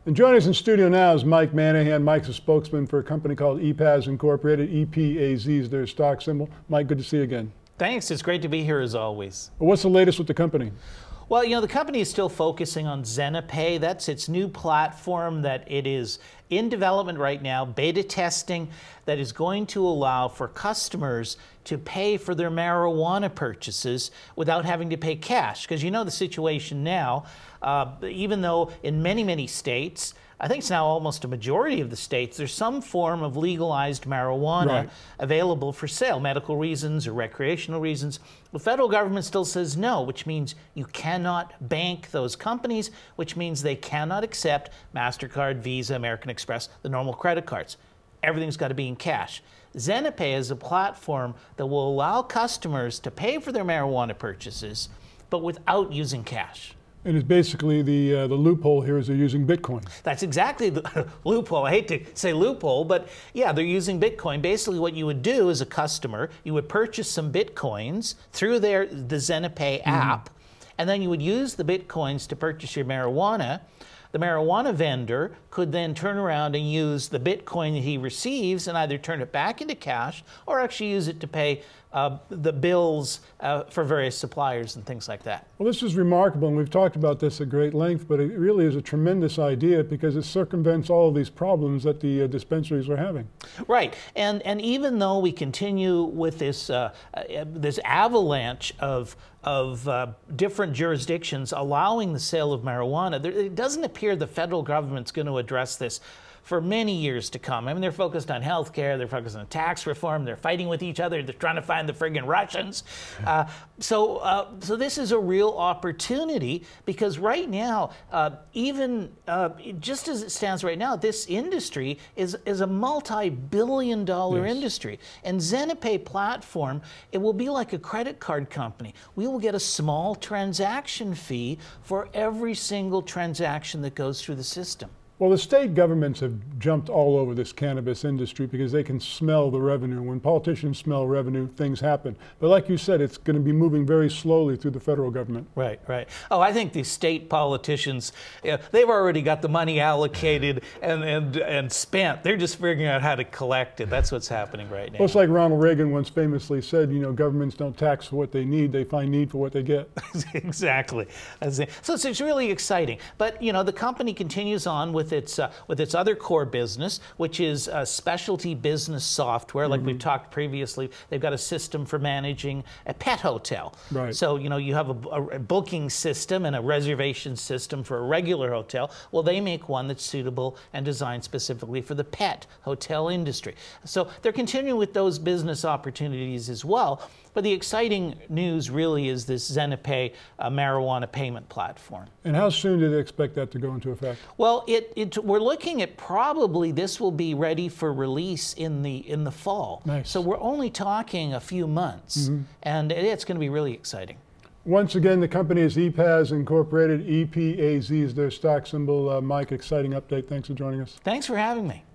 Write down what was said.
And joining us in studio now is Mike Manahan. Mike's a spokesman for a company called EPAZ Incorporated. EPAZ is their stock symbol. Mike, good to see you again. Thanks. It's great to be here as always. What's the latest with the company? Well, the company is still focusing on Zenapay. That's its new platform that it is in development right now, beta testing, that is going to allow for customers to pay for their marijuana purchases without having to pay cash. Because the situation now, even though in many states, I think it's now almost a majority of the states, there's some form of legalized marijuana available for sale, medical reasons or recreational reasons. The federal government still says no, which means you cannot bank those companies, which means they cannot accept MasterCard, Visa, American Express, the normal credit cards. Everything's got to be in cash. Zenapay is a platform that will allow customers to pay for their marijuana purchases, but without using cash. And it's basically the loophole here is they're using Bitcoin. That's exactly the loophole. I hate to say loophole, but yeah, they're using Bitcoin. Basically what you would do as a customer, you would purchase some Bitcoins through the Zenapay app, and then you would use the Bitcoins to purchase your marijuana. The marijuana vendor could then turn around and use the Bitcoin that he receives and either turn it back into cash or actually use it to pay the bills for various suppliers and things like that. Well, this is remarkable, and we've talked about this at great length, but it really is a tremendous idea because it circumvents all of these problems that the dispensaries are having. Right, and even though we continue with this this avalanche of different jurisdictions allowing the sale of marijuana, it doesn't appear the federal government's going to address this for many years to come. I mean, they're focused on health care, they're focused on tax reform, they're fighting with each other, they're trying to find the friggin' Russians. So this is a real opportunity because right now, just as it stands right now, this industry is a multi-billion-dollar industry. And Zenapay platform, it will be like a credit card company. We will get a small transaction fee for every single transaction that goes through the system. Well, the state governments have jumped all over this cannabis industry because they can smell the revenue. When politicians smell revenue, things happen. But like you said, it's going to be moving very slowly through the federal government. Right. Oh, I think the state politicians, they've already got the money allocated and spent. They're just figuring out how to collect it. That's what's happening right now. Well, it's like Ronald Reagan once famously said, governments don't tax for what they need, they find need for what they get. Exactly. So it's really exciting. But, the company continues on with its other core business, which is specialty business software. Like we've talked previously, they've got a system for managing a pet hotel. Right. So, you have a booking system and a reservation system for a regular hotel. Well, they make one that's suitable and designed specifically for the pet hotel industry. So they're continuing with those business opportunities as well. But the exciting news really is this Zenapay marijuana payment platform. And how soon do they expect that to go into effect? Well, we're looking at probably this will be ready for release in the fall. Nice. So we're only talking a few months, and it's going to be really exciting. Once again, the company is EPAZ Incorporated. EPAZ is their stock symbol. Mike, exciting update. Thanks for joining us. Thanks for having me.